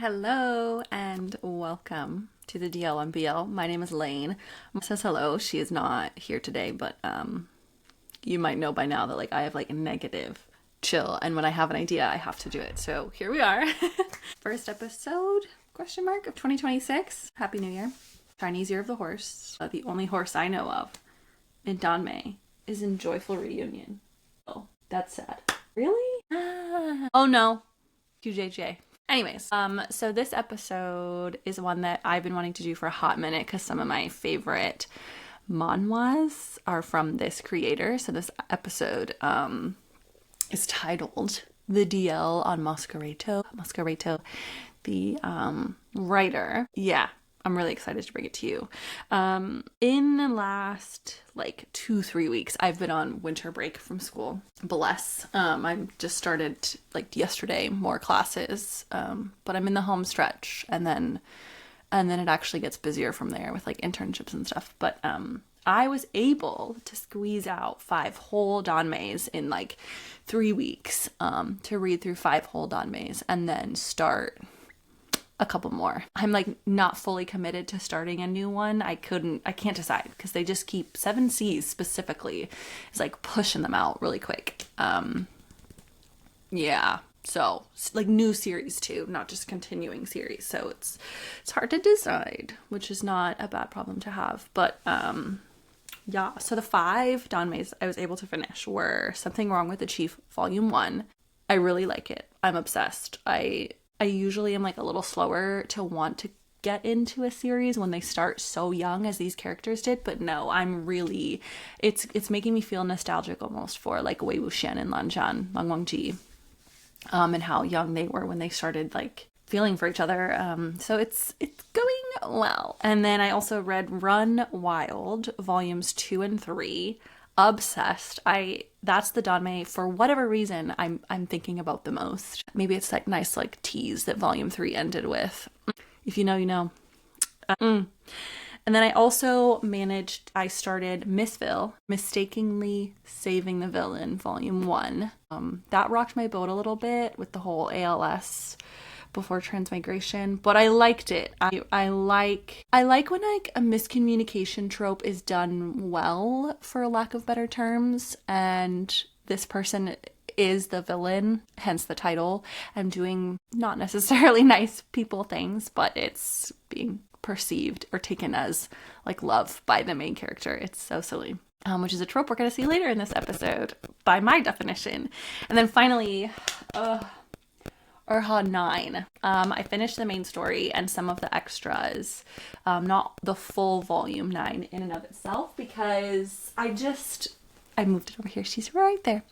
Hello and welcome to the DL on BL. My name is Lane. Mom says hello. She is not here today, but you might know by now that I have a negative chill, and when I have an idea, I have to do it. So here we are. First episode question mark of 2026. Happy New Year. Chinese Year of the Horse. The only horse I know of in Danmei is in Joyful Reunion. Oh, that's sad. Really? Oh no. QJJ. Anyways, so this episode is one that I've been wanting to do for a hot minute because some of my favorite manhwas are from this creator. So this episode is titled The DL on Moscareto. Moscareto, the writer. Yeah, I'm really excited to bring it to you. In the last 2-3 weeks, I've been on winter break from school. Bless. I just started yesterday more classes, but I'm in the home stretch, and then it actually gets busier from there with internships and stuff. But I was able to squeeze out 5 whole danmeis in 3 weeks to read through 5 whole danmeis and then start a couple more. I'm not fully committed to starting a new one. I can't decide because they just keep 7 C's specifically is pushing them out really quick. Yeah. So new series too, not just continuing series. So it's hard to decide, which is not a bad problem to have. But yeah. So the 5 danmeis I was able to finish were Something Wrong with the Chief, Volume 1. I really like it. I'm obsessed. I usually am a little slower to want to get into a series when they start so young as these characters did, but no, I'm really, it's making me feel nostalgic almost for Wei Wuxian and Lan Zhan, Lang Wangji, and how young they were when they started feeling for each other. So it's going well. And then I also read Run Wild, volumes 2 and 3. Obsessed. That's the danmei for whatever reason I'm thinking about the most. Maybe it's nice tease that volume 3 ended with. If you know, you know. And then I started Missville, Mistakenly Saving the Villain, volume 1. That rocked my boat a little bit with the whole ALS before transmigration, but I liked it. I like when a miscommunication trope is done well, for lack of better terms, and this person is the villain, hence the title, and doing not necessarily nice people things, but it's being perceived or taken as love by the main character. It's so silly. Which is a trope we're going to see later in this episode, by my definition. And then finally, Urha 9. I finished the main story and some of the extras, not the full volume 9 in and of itself, because I moved it over here. She's right there.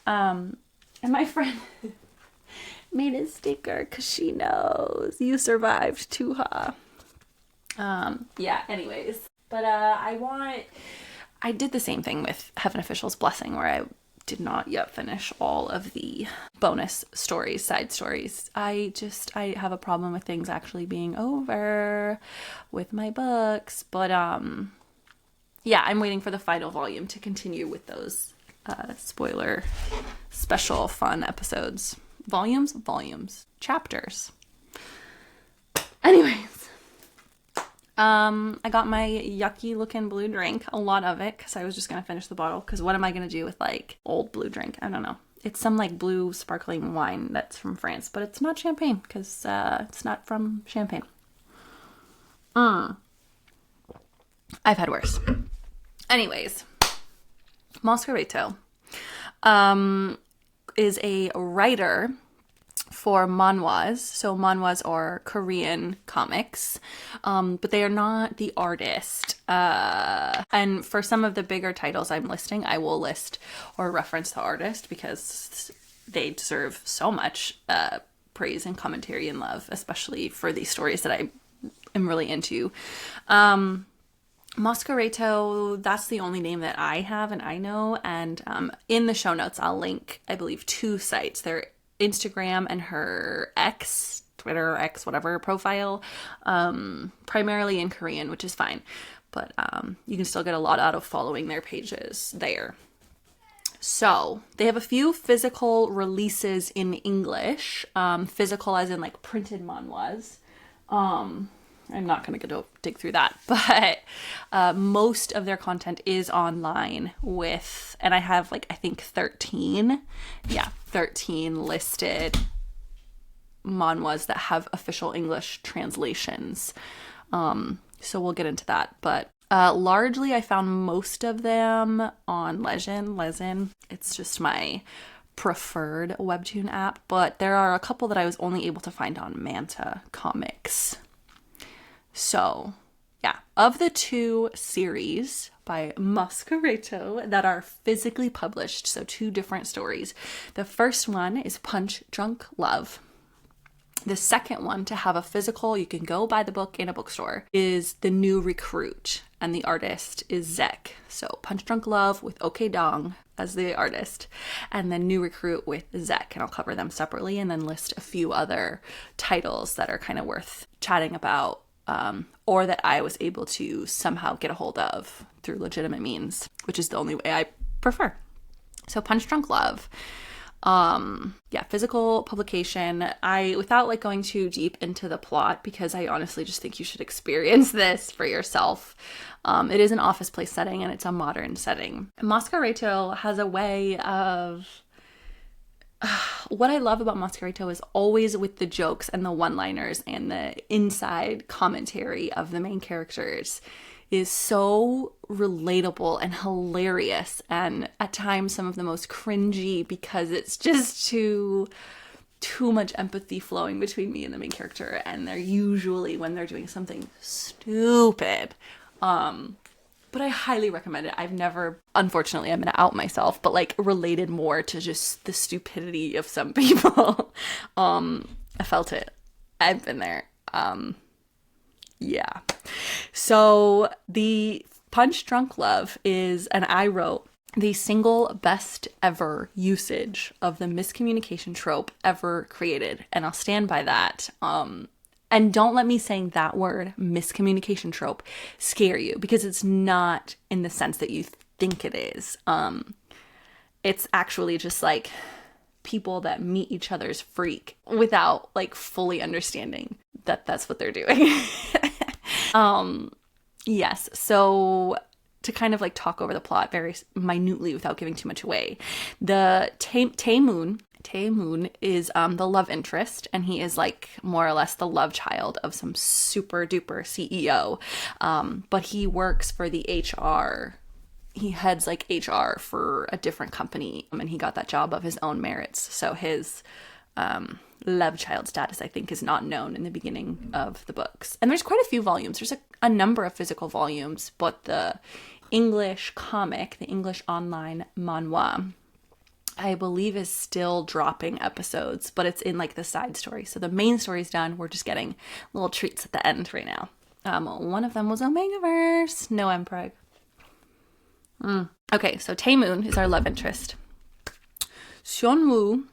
And my friend made a sticker because she knows you survived Tuha. Yeah, anyways. But I did the same thing with Heaven Official's Blessing, where I did not yet finish all of the bonus stories, side stories. I have a problem with things actually being over with my books. But yeah, I'm waiting for the final volume to continue with those spoiler special fun episodes. Volumes. Chapters. Anyways. I got my yucky looking blue drink, a lot of it, because I was just going to finish the bottle, because what am I going to do with old blue drink? I don't know. It's some blue sparkling wine that's from France, but it's not champagne, because it's not from Champagne. I've had worse. Anyways, Moscareto is a writer for manhwas. So manhwas are Korean comics, but they are not the artist. And for some of the bigger titles I'm listing, I will list or reference the artist because they deserve so much praise and commentary and love, especially for these stories that I am really into. Moscareto, that's the only name that I have and I know. And in the show notes, I'll link, I believe, 2 sites. They're Instagram and her Twitter, whatever profile, primarily in Korean, which is fine. But you can still get a lot out of following their pages there. So they have a few physical releases in English, physical as in like printed manhwas. I'm not going to go dig through that, but most of their content is online with, and I have like, I think 13 listed manhwas that have official English translations. So we'll get into that, but largely I found most of them on Lezen. It's just my preferred webtoon app, but there are a couple that I was only able to find on Manta Comics. So, yeah, of the 2 series by Moscareto that are physically published, so 2 different stories. The first one is Punch Drunk Love. The second one to have a physical, you can go buy the book in a bookstore, is The New Recruit, and the artist is Zek. So Punch Drunk Love with OK Dong as the artist, and then New Recruit with Zek, and I'll cover them separately and then list a few other titles that are kind of worth chatting about. Or that I was able to somehow get a hold of through legitimate means, which is the only way I prefer. So Punch Drunk Love. Physical publication. Without like going too deep into the plot, because I honestly just think you should experience this for yourself. It is an office place setting and it's a modern setting. Moscareto has a way of... what I love about Moscareto is always with the jokes and the one-liners and the inside commentary of the main characters is so relatable and hilarious, and at times some of the most cringy because it's just too much empathy flowing between me and the main character, and they're usually when they're doing something stupid. But I highly recommend it. I've never, unfortunately, I'm going to out myself, but like related more to just the stupidity of some people. I felt it. I've been there. Yeah. So the Punch Drunk Love is, and I wrote, the single best ever usage of the miscommunication trope ever created. And I'll stand by that. And don't let me saying that word, miscommunication trope, scare you, because it's not in the sense that you think it is. It's actually just like people that meet each other's freak without like fully understanding that that's what they're doing. Yes, so to kind of like talk over the plot very minutely without giving too much away, the Tae-moon is the love interest, and he is like more or less the love child of some super duper CEO. But he works for the HR. He heads like HR for a different company, and he got that job of his own merits. So his love child status, I think, is not known in the beginning of the books. And there's quite a few volumes. There's a number of physical volumes, but the English comic, the English online manhwa, I believe is still dropping episodes, but it's in like the side story. So the main story's done. We're just getting little treats at the end right now. One of them was Omegaverse. No Mpreg. Okay, so Tae-moon is our love interest. Seonwoo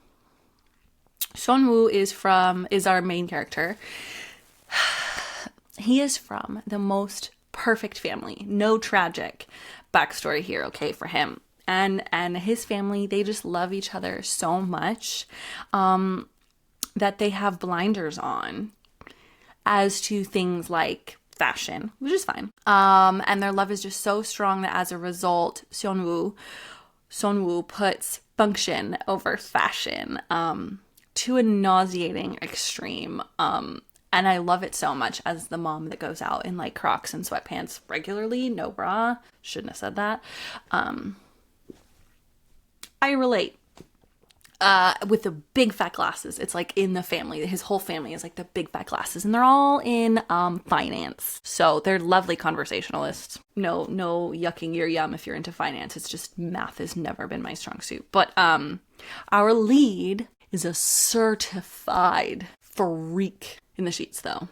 is our main character. He is from the most perfect family. No tragic backstory here, okay, for him. And his family, they just love each other so much that they have blinders on as to things like fashion, which is fine. And their love is just so strong that as a result, Seonwoo puts function over fashion to a nauseating extreme. And I love it so much as the mom that goes out in like Crocs and sweatpants regularly, no bra. Shouldn't have said that. I relate with the big fat glasses. It's like in the family. His whole family is like the big fat glasses, and they're all in finance. So they're lovely conversationalists. No yucking your yum if you're into finance. It's just math has never been my strong suit. But our lead is a certified freak in the sheets, though.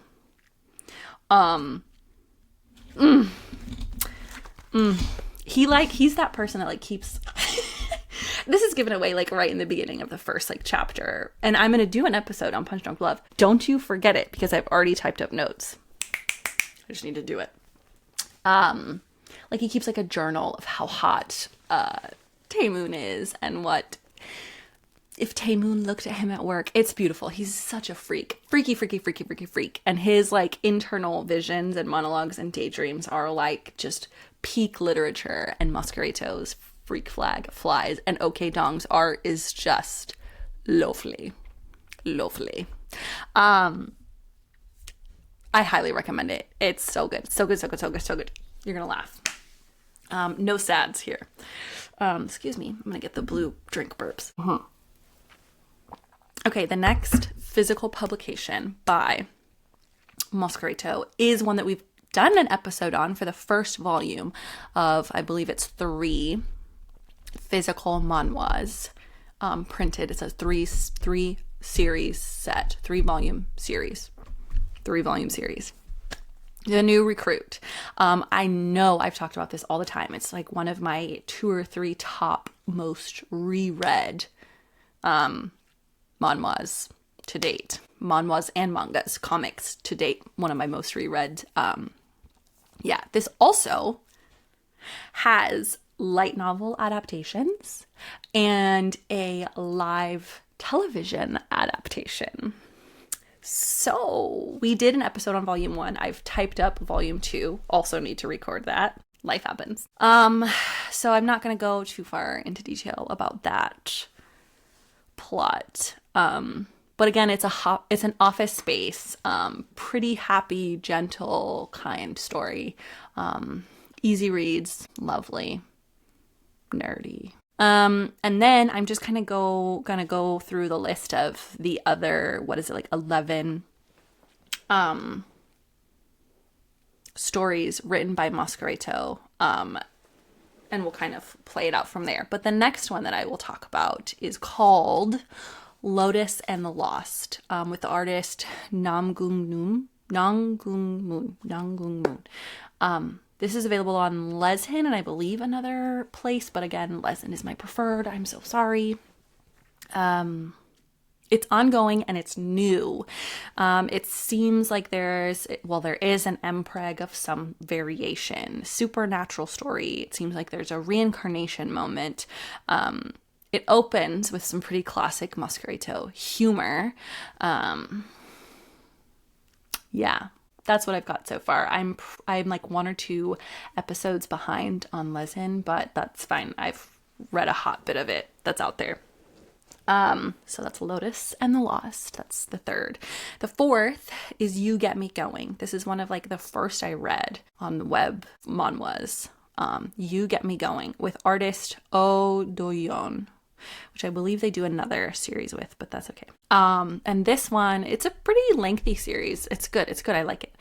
He's that person that like keeps this is given away like right in the beginning of the first like chapter, and I'm gonna do an episode on Punch Drunk Love. Don't you forget it, because I've already typed up notes. I just need to do it. Like he keeps like a journal of how hot Taemoon is and what if Taemoon looked at him at work. It's beautiful. He's such a freak. Freaky, freaky, freaky, freaky, freak. And his like internal visions and monologues and daydreams are like just peak literature, and Moscareto's freak flag flies, and OK Dong's art is just lovely. Lovely. I highly recommend it. It's so good. So good, so good, so good, so good. You're gonna laugh. No sads here. Excuse me. I'm gonna get the blue drink burps. Okay, the next physical publication by Moscareto is one that we've done an episode on for the first volume of, I believe it's 3 physical manhwas printed. It's a three series set, 3-volume series. 3-volume series. The New Recruit. I know I've talked about this all the time. It's like one of my 2 or 3 top most reread manhwas to date. Manhwas and mangas, comics to date. One of my most reread. This also has light novel adaptations and a live television adaptation. So we did an episode on volume 1. I've typed up volume 2. Also need to record that. Life happens. So I'm not going to go too far into detail about that plot. But again, it's an office space, pretty happy, gentle, kind story. Easy reads, lovely, nerdy. And then I'm just kind of gonna go through the list of the other, 11 stories written by Moscareto. And we'll kind of play it out from there. But the next one that I will talk about is called Lotus and the Lost, with the artist Namgung Moon. This is available on Leshin and I believe another place, but again, Leshin is my preferred. I'm so sorry. It's ongoing and it's new. It seems like there is an MPreg of some variation. Supernatural story. It seems like there's a reincarnation moment. It opens with some pretty classic Moscareto humor. That's what I've got so far. I'm like 1 or 2 episodes behind on Leshin, but that's fine. I've read a hot bit of it that's out there. So that's Lotus and the Lost. That's the 3rd. The 4th is You Get Me Going. This is one of like the first I read on the web manhwas. You Get Me Going with artist Oh Do-yeon, which I believe they do another series with, but that's okay. And this one, it's a pretty lengthy series. It's good. I like it.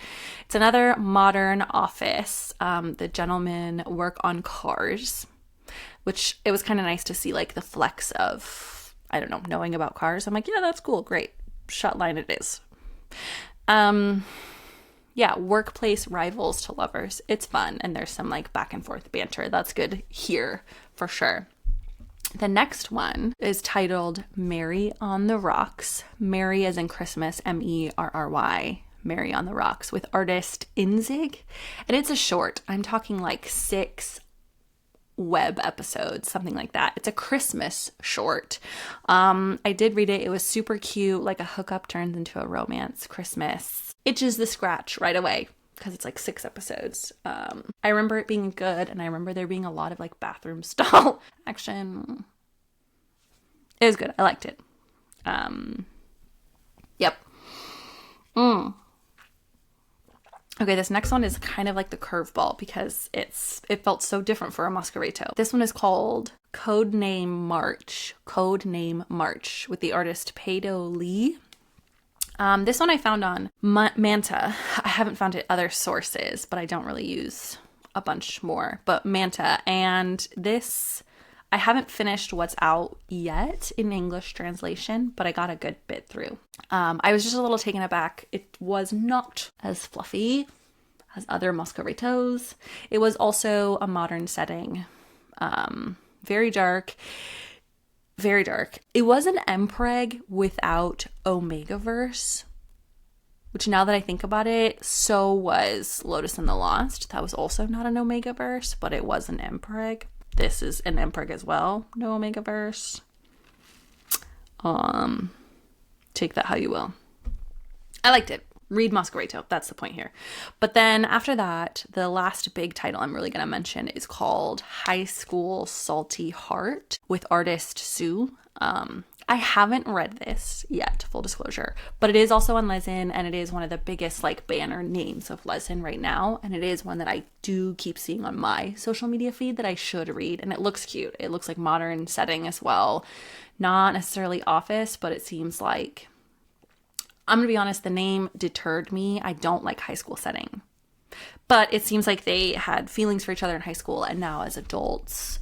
It's another modern office. The gentlemen work on cars, which it was kind of nice to see like the flex of, I don't know, knowing about cars. I'm like, yeah, that's cool. Great. Shut line it is. Workplace rivals to lovers. It's fun. And there's some like back and forth banter. That's good here for sure. The next one is titled Merry on the Rocks. Merry as in Christmas, Merry, Merry on the Rocks, with artist Inzig. And it's a short. I'm talking like 6 web episodes, something like that. It's a Christmas short. I did read it. It was super cute. Like a hookup turns into a romance. Christmas itches the scratch right away, because it's like 6 episodes. I remember it being good, and I remember there being a lot of like bathroom stall action. It was good. I liked it. Yep. Okay, this next one is kind of like the curveball because it felt so different for a Moscareto. This one is called Codename March with the artist Peido Lee. This one I found on Manta. I haven't found it other sources, but I don't really use a bunch more. But Manta, and this, I haven't finished what's out yet in English translation, but I got a good bit through. I was just a little taken aback. It was not as fluffy as other Moscaretos. It was also a modern setting. Very dark. Very dark. It was an MPreg without Omegaverse, which now that I think about it, so was Lotus and the Lost. That was also not an Omegaverse, but it was an MPreg. this is an impreg as well. No Omegaverse. Take that how you will. I liked it. Read Moscareto. That's the point here. But then after that, the last big title I'm really going to mention is called High School Salty Heart with artist Sue. I haven't read this yet, full disclosure, but it is also on Lezen, and it is one of the biggest like banner names of Lezen right now. And it is one that I do keep seeing on my social media feed that I should read. And it looks cute. It looks like modern setting as well. Not necessarily office, but it seems like, I'm going to be honest, the name deterred me. I don't like high school setting, but it seems like they had feelings for each other in high school, and now as adults,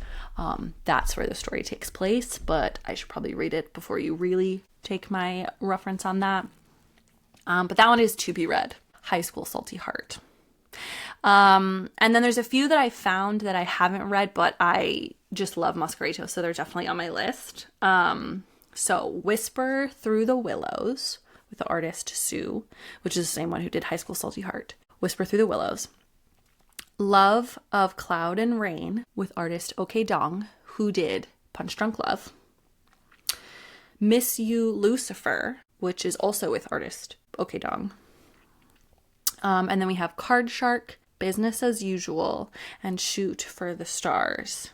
that's where the story takes place. But I should probably read it before you really take my reference on that. But that one is to be read. High School Salty Heart. And then there's a few that I found that I haven't read, but I just love Moscareto, so they're definitely on my list. So Whisper Through the Willows with the artist Sue, which is the same one who did High School Salty Heart. Whisper Through the Willows. Love of Cloud and Rain with artist OK Dong, who did Punch Drunk Love. Miss You Lucifer, which is also with artist OK Dong. And then we have Card Shark, Business as Usual, and Shoot for the Stars.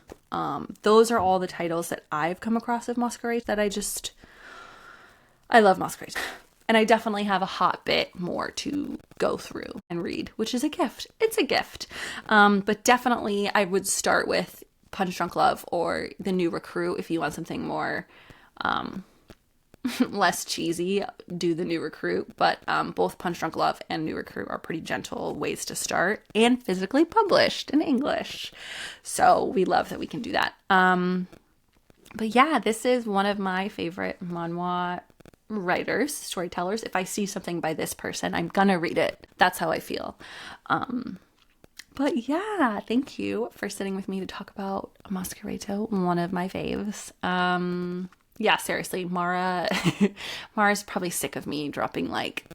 Those are all the titles that I've come across of Moscareto that I love Moscareto. And I definitely have a hot bit more to go through and read, which is a gift. It's a gift. But definitely I would start with Punch Drunk Love or The New Recruit if you want something more less cheesy. Do The New Recruit. But both Punch Drunk Love and New Recruit are pretty gentle ways to start and physically published in English. So we love that we can do that. But yeah, this is one of my favorite manhwa writers, storytellers. If I see something by this person, I'm gonna read it. That's how I feel. But yeah, thank you for sitting with me to talk about Moscareto, one of my faves. Yeah, seriously, Mara's probably sick of me dropping like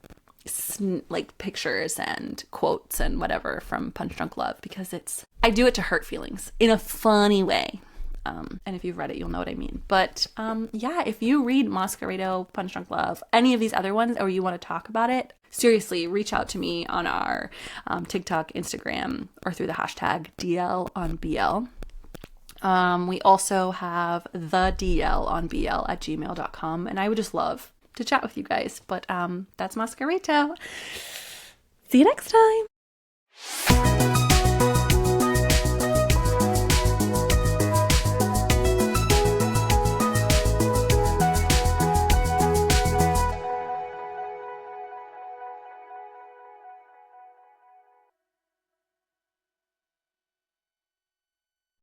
pictures and quotes and whatever from Punch Drunk Love, because I do it to hurt feelings in a funny way. And if you've read it, you'll know what I mean. But yeah, if you read Moscareto, Punch Drunk Love, any of these other ones, or you want to talk about it, seriously, reach out to me on our TikTok, Instagram, or through the hashtag DL on BL. We also have the DL on BL at gmail.com, and I would just love to chat with you guys. But that's Moscareto. See you next time.